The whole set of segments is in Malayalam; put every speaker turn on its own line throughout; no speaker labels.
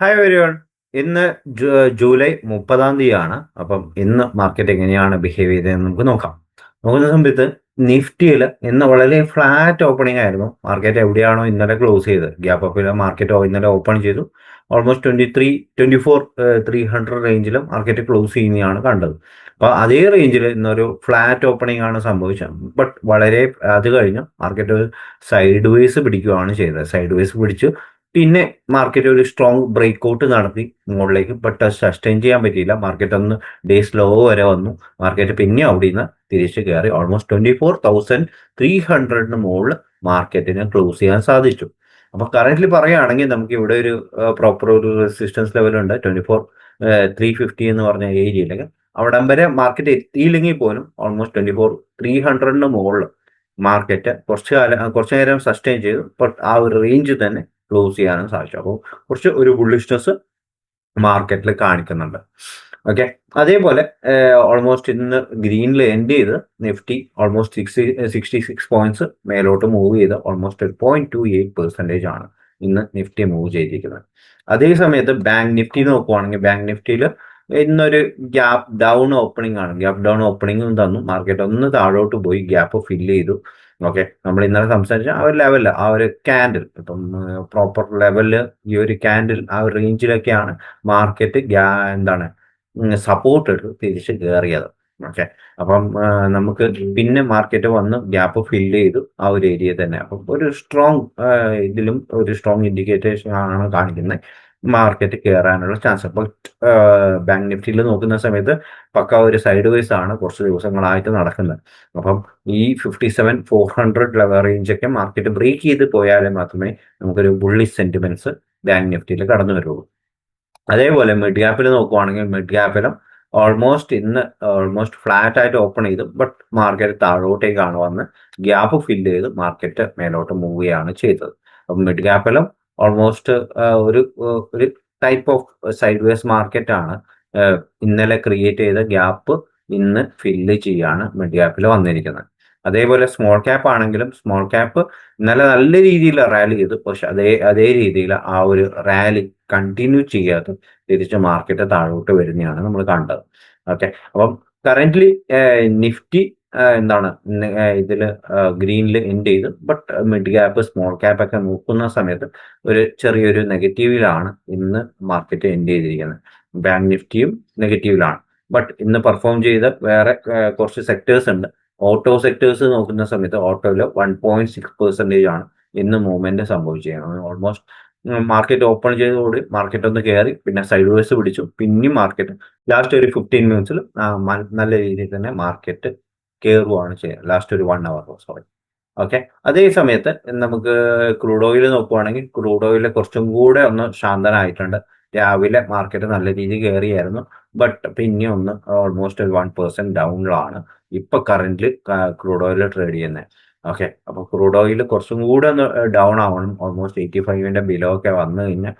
Hi everyone. ഇന്ന് ജൂലൈ 30 അപ്പം ഇന്ന് മാർക്കറ്റ് എങ്ങനെയാണ് ബിഹേവ് ചെയ്തതെന്ന് നമുക്ക് നോക്കാം. നോക്കുന്ന സമയത്ത് നിഫ്റ്റിയിൽ ഇന്ന് വളരെ ഫ്ലാറ്റ് ഓപ്പണിംഗ് ആയിരുന്നു. മാർക്കറ്റ് എവിടെയാണോ ഇന്നലെ ക്ലോസ് ചെയ്ത് ഗ്യാപ്പ് അപ്പിൽ മാർക്കറ്റ് ഇന്നലെ ഓപ്പൺ ചെയ്തു. ഓൾമോസ്റ്റ് 300 റേഞ്ചിൽ മാർക്കറ്റ് ക്ലോസ് ചെയ്യുന്നതാണ് കണ്ടത്. അപ്പോൾ അതേ റേഞ്ചിൽ ഇന്നൊരു ഫ്ലാറ്റ് ഓപ്പണിംഗ് ആണ് സംഭവിച്ചത്. ബട്ട് വളരെ അത് കഴിഞ്ഞ് മാർക്കറ്റ് ഒരു സൈഡ് വേസ് പിടിക്കുകയാണ് ചെയ്തത്. സൈഡ് വേസ് പിടിച്ച് പിന്നെ മാർക്കറ്റ് ഒരു സ്ട്രോങ് ബ്രേക്ക് ഔട്ട് നടത്തി മുകളിലേക്ക്. ബട്ട് സസ്റ്റെയിൻ ചെയ്യാൻ പറ്റിയില്ല. മാർക്കറ്റ് ഒന്ന് ഡേയ്സ് ലോ വരെ വന്നു. മാർക്കറ്റ് പിന്നെ അവിടെ നിന്ന് തിരിച്ച് കയറി ഓൾമോസ്റ്റ് 24,300 മുകളിൽ മാർക്കറ്റിന് ക്ലോസ് ചെയ്യാൻ സാധിച്ചു. അപ്പോൾ കറന്റ്ലി പറയുകയാണെങ്കിൽ നമുക്ക് ഇവിടെ ഒരു പ്രോപ്പർ ഒരു റെസിസ്റ്റൻസ് ലെവൽ ഉണ്ട് 24,350 എന്ന് പറഞ്ഞ ഏരിയയിലേക്ക്. അവിടം വരെ മാർക്കറ്റ് എത്തിയില്ലെങ്കിൽ പോലും ഓൾമോസ്റ്റ് 24,300 മുകളിൽ മാർക്കറ്റ് കുറച്ചു നേരം സസ്റ്റെയിൻ ചെയ്തു. ബട്ട് ആ ഒരു റേഞ്ച് തന്നെ ക്ലോസ് ചെയ്യാനും സാധിച്ചു. അപ്പോൾ കുറച്ച് ഒരു ബുള്ളിഷ്നെസ് മാർക്കറ്റിൽ കാണിക്കുന്നുണ്ട്. ഓക്കെ, അതേപോലെ ഓൾമോസ്റ്റ് ഇന്ന് ഗ്രീനിൽ എൻഡ് ചെയ്ത് നിഫ്റ്റി ഓൾമോസ്റ്റ് 66 പോയിന്റ്സ് മേലോട്ട് മൂവ് ചെയ്ത് ഓൾമോസ്റ്റ് 0.28% ആണ് ഇന്ന് നിഫ്റ്റി മൂവ് ചെയ്തിരിക്കുന്നത്. അതേ സമയത്ത് ബാങ്ക് നിഫ്റ്റി നോക്കുവാണെങ്കിൽ ബാങ്ക് നിഫ്റ്റിയിൽ ഇന്നൊരു ഗ്യാപ്പ് ഡൗൺ ഓപ്പണിംഗ് ആണ്. ഗ്യാപ്പ് ഡൗൺ ഓപ്പണിംഗും തന്നു. മാർക്കറ്റ് ഒന്ന് താഴോട്ട് പോയി ഗ്യാപ്പ് ഫില്ല് ചെയ്തു. ഓക്കെ, നമ്മൾ ഇന്നലെ സംസാരിച്ച ആ ഒരു ലെവലിൽ ആ ഒരു ക്യാൻഡിൽ ഇപ്പം പ്രോപ്പർ ലെവലിൽ ഈ ഒരു ക്യാൻഡിൽ ആ ഒരു റേഞ്ചിലൊക്കെയാണ് മാർക്കറ്റ് എന്താണ് സപ്പോർട്ട് എടുത്ത് തിരിച്ച് കയറിയത്. ഓക്കെ, അപ്പം നമുക്ക് പിന്നെ മാർക്കറ്റ് വന്ന് ഗ്യാപ്പ് ഫില്ല് ചെയ്തു ആ ഒരു ഏരിയ തന്നെ. അപ്പം ഒരു സ്ട്രോങ് ഇതിലും ഒരു സ്ട്രോങ് ഇൻഡിക്കേറ്റേഷൻ ആണ് കാണിക്കുന്നത് മാർക്കറ്റ് കയറാനുള്ള ചാൻസ്. ബട്ട് ബാങ്ക് നിഫ്റ്റിയിൽ നോക്കുന്ന സമയത്ത് പക്ക ഒരു സൈഡ് വേസ് ആണ് കുറച്ച് ദിവസങ്ങളായിട്ട് നടക്കുന്നത്. അപ്പം ഈ 57,400 റേഞ്ചൊക്കെ മാർക്കറ്റ് ബ്രേക്ക് ചെയ്ത് പോയാലേ മാത്രമേ നമുക്കൊരു ബുള്ളിഷ് സെന്റിമെന്റ്സ് ബാങ്ക് നിഫ്റ്റിയിൽ കടന്നു വരുള്ളൂ. അതേപോലെ മിഡ് ഗ്യാപ്പിൽ നോക്കുവാണെങ്കിൽ മിഡ് ഗ്യാപ്പിലും ഓൾമോസ്റ്റ് ഫ്ലാറ്റ് ആയിട്ട് ഓപ്പൺ ചെയ്തു. ബട്ട് മാർക്കറ്റ് താഴോട്ടേക്കാണ് വന്ന് ഗ്യാപ്പ് ഫില്ല് ചെയ്ത് മാർക്കറ്റ് മേലോട്ട് മൂവ് ചെയ്യാണ് ചെയ്തത്. അപ്പം മിഡ് ഗ്യാപ്പിലും ഓൾമോസ്റ്റ് ഒരു type of side vase market ആണ് ഇന്നലെ ക്രിയേറ്റ് ചെയ്ത ഗ്യാപ്പ് ഇന്ന് ഫില്ല് ചെയ്യാണ് മിഡ് ഗ്യാപ്പിൽ വന്നിരിക്കുന്നത്. അതേപോലെ സ്മോൾ ക്യാപ്പ് ആണെങ്കിലും സ്മോൾ ക്യാപ്പ് ഇന്നലെ നല്ല രീതിയിൽ റാലി ചെയ്തു. പക്ഷെ അതേ രീതിയിൽ ആ ഒരു റാലി കണ്ടിന്യൂ ചെയ്യാതെ തിരിച്ച് മാർക്കറ്റ് താഴോട്ട് വരുന്നതാണ് നമ്മൾ കണ്ടത്. ഓക്കെ, അപ്പം കറന്റ്ലി നിഫ്റ്റി എന്താണ് ഇതില് ഗ്രീനിൽ എൻഡ് ചെയ്തു. But mid cap small cap ഒക്കെ നോക്കുന്ന സമയത്ത് ഒരു ചെറിയൊരു നെഗറ്റീവിലാണ് ഇന്ന് മാർക്കറ്റ് എൻഡ് ചെയ്തിരിക്കുന്നത്. ബാങ്ക് നിഫ്റ്റിയും നെഗറ്റീവിലാണ്. ബട്ട് ഇന്ന് പെർഫോം ചെയ്ത വേറെ കുറച്ച് സെക്ടേഴ്സ് ഉണ്ട്. ഓട്ടോ സെക്ടേഴ്സ് നോക്കുന്ന സമയത്ത് ഓട്ടോയിൽ 1.6% ആണ് ഇന്ന് മൂവ്മെന്റ് സംഭവിച്ചിരിക്കുന്നത്. ഓൾമോസ്റ്റ് മാർക്കറ്റ് ഓപ്പൺ ചെയ്തതോടെ മാർക്കറ്റ് ഒന്ന് കയറി പിന്നെ സൈഡ് വേസ് പിടിച്ചു. പിന്നെയും മാർക്കറ്റ് ലാസ്റ്റ് ഒരു 15 മിനിറ്റ്സിൽ നല്ല രീതിയിൽ തന്നെ മാർക്കറ്റ് കയറുകയാണ് ചെയ്യുന്നത്. ലാസ്റ്റ് ഒരു 1 അവർ സോറി. ഓക്കെ, അതേ സമയത്ത് നമുക്ക് ക്രൂഡ് ഓയിൽ നോക്കുവാണെങ്കിൽ ക്രൂഡ് ഓയിൽ കുറച്ചും കൂടെ ഒന്ന് ശാന്തനായിട്ടുണ്ട്. രാവിലെ മാർക്കറ്റ് നല്ല രീതിയിൽ കയറിയായിരുന്നു. ബട്ട് പിന്നെ ഒന്ന് ഓൾമോസ്റ്റ് ഒരു 1% ഡൗണിലാണ് ഇപ്പൊ കറന്റ് ക്രൂഡ് ഓയിൽ ട്രേഡ് ചെയ്യുന്നത്. ഓക്കെ, അപ്പൊ ക്രൂഡ് ഓയിൽ കുറച്ചും കൂടെ ഒന്ന് ഡൗൺ ആവണം. ഓൾമോസ്റ്റ് 85ന്റെ ബിലോ ഒക്കെ വന്നു കഴിഞ്ഞാൽ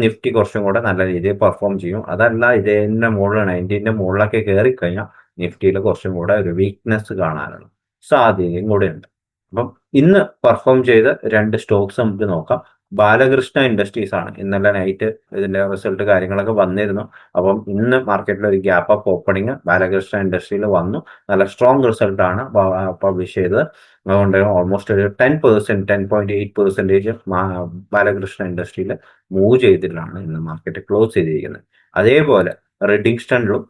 നിഫ്റ്റി കുറച്ചും കൂടെ നല്ല രീതിയിൽ പെർഫോം ചെയ്യും. അതല്ല ഇതിന്റെ മുകളിൽ 90ന്റെ മുകളിലൊക്കെ കയറി കഴിഞ്ഞാൽ നിഫ്റ്റിയിൽ കുറച്ചും കൂടെ ഒരു വീക്ക്നെസ് കാണാനുള്ള സാധ്യതയും കൂടെ ഉണ്ട്. അപ്പം ഇന്ന് പെർഫോം ചെയ്ത 2 സ്റ്റോക്സ് നമുക്ക് നോക്കാം. ബാലകൃഷ്ണ ഇൻഡസ്ട്രീസ് ആണ്. ഇന്നലെ നൈറ്റ് ഇതിന്റെ റിസൾട്ട് കാര്യങ്ങളൊക്കെ വന്നിരുന്നു. അപ്പം ഇന്ന് മാർക്കറ്റിൽ ഒരു ഗ്യാപ്പ് അപ്പ് ഓപ്പണിംഗ് ബാലകൃഷ്ണ ഇൻഡസ്ട്രിയിൽ വന്നു. നല്ല സ്ട്രോങ് റിസൾട്ട് ആണ് പബ്ലിഷ് ചെയ്തത്. അതുകൊണ്ട് ഓൾമോസ്റ്റ് ഒരു 10.8% ബാലകൃഷ്ണ ഇൻഡസ്ട്രിയിൽ മൂവ് ചെയ്തിട്ടാണ് ഇന്ന് മാർക്കറ്റ് ക്ലോസ് ചെയ്തിരിക്കുന്നത്. അതേപോലെ റെഡിങ്സ്റ്റണിലും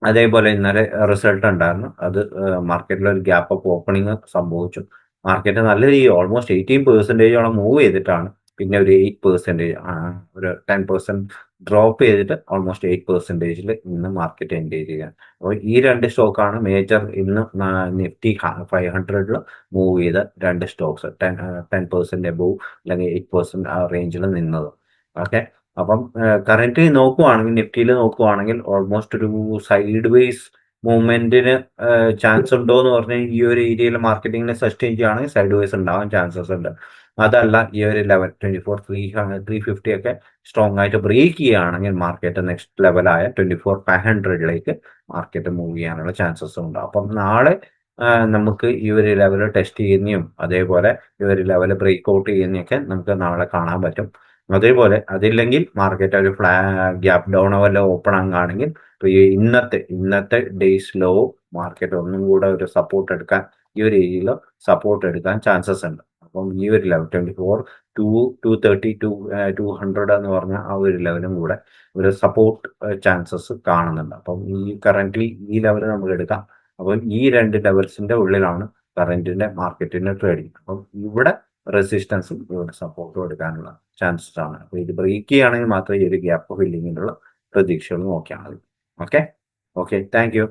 അതേപോലെ ഇന്നലെ റിസൾട്ട് ഉണ്ടായിരുന്നു. അത് മാർക്കറ്റിൽ ഒരു ഗ്യാപ്പ് അപ്പ് ഓപ്പണിംഗ് സംഭവിച്ചു. മാർക്കറ്റ് നല്ല രീതിയിൽ ഓൾമോസ്റ്റ് 18% മൂവ് ചെയ്തിട്ടാണ് പിന്നെ ഒരു 8% ഒരു 10% ഡ്രോപ്പ് ചെയ്തിട്ട് ഓൾമോസ്റ്റ് 8%-ൽ ഇന്ന് മാർക്കറ്റ് എൻഡ് ചെയ്തിരിക്കുകയാണ്. അപ്പോൾ ഈ 2 സ്റ്റോക്കാണ് മേജർ ഇന്ന് നിഫ്റ്റി 500ൽ മൂവ് ചെയ്ത 2 സ്റ്റോക്സ്. 10% എബോവ് അല്ലെങ്കിൽ 8% ആ റേഞ്ചിൽ നിന്നത്. ഓക്കെ, അപ്പം കറന്റ് നോക്കുവാണെങ്കിൽ നിഫ്റ്റിയിൽ നോക്കുവാണെങ്കിൽ ഓൾമോസ്റ്റ് ഒരു സൈഡ് വേസ് മൂവ്മെന്റിന് ചാൻസ് ഉണ്ടോ എന്ന് പറഞ്ഞാൽ ഈ ഒരു ഏരിയയിൽ മാർക്കറ്റിംഗിനെ സസ്റ്റെയിൻ ചെയ്യുകയാണെങ്കിൽ സൈഡ് വേസ് ഉണ്ടാവാൻ ചാൻസസ് ഉണ്ട്. അതല്ല ഈ ഒരു ലെവൽ 24,350 ഒക്കെ സ്ട്രോങ് ആയിട്ട് ബ്രേക്ക് ചെയ്യുകയാണെങ്കിൽ മാർക്കറ്റ് നെക്സ്റ്റ് ലെവലായ 24,500ലേക്ക് മാർക്കറ്റ് മൂവ് ചെയ്യാനുള്ള ചാൻസസ് ഉണ്ട്. അപ്പം നാളെ നമുക്ക് ഈ ഒരു ലെവൽ ടെസ്റ്റ് ചെയ്യുന്നതും അതേപോലെ ഈ ഒരു ലെവൽ ബ്രേക്ക് ഔട്ട് ചെയ്യുന്നതൊക്കെ നമുക്ക് നാളെ കാണാൻ പറ്റും. അതേപോലെ അതില്ലെങ്കിൽ മാർക്കറ്റ് ഒരു ഗ്യാപ്പ് ഡൗൺ വല്ല ഓപ്പൺ ആകുകയാണെങ്കിൽ ഈ ഇന്നത്തെ ഡേയ്സ് ലോ മാർക്കറ്റ് ഒന്നും കൂടെ ഒരു സപ്പോർട്ട് എടുക്കാൻ ഈ ഒരു ഏരിയയിൽ സപ്പോർട്ട് എടുക്കാൻ ചാൻസസ് ഉണ്ട്. അപ്പം ഈ ഒരു ലെവൽ 24 230 200 എന്ന് പറഞ്ഞ ആ ഒരു ലെവലും കൂടെ ഒരു സപ്പോർട്ട് ചാൻസസ് കാണുന്നുണ്ട്. അപ്പം കറന്റ്ലി ഈ ലെവൽ നമുക്ക് എടുക്കാം. അപ്പം ഈ 2 ലെവൽസിന്റെ ഉള്ളിലാണ് കറന്റിന്റെ മാർക്കറ്റിന്റെ ട്രേഡിങ്. അപ്പം ഇവിടെ റെസിസ്റ്റൻസും ഇവിടെ സപ്പോർട്ടും എടുക്കാനുള്ള ചാൻസസ് ആണ്. അപ്പോൾ ഇത് ബ്രേക്ക് ചെയ്യുകയാണെങ്കിൽ മാത്രമേ ഈ ഒരു ഗ്യാപ്പ് ഫില്ലിങ്ങിനുള്ള പ്രതീക്ഷകൾ നോക്കിയാൽ മതി. Okay thank you.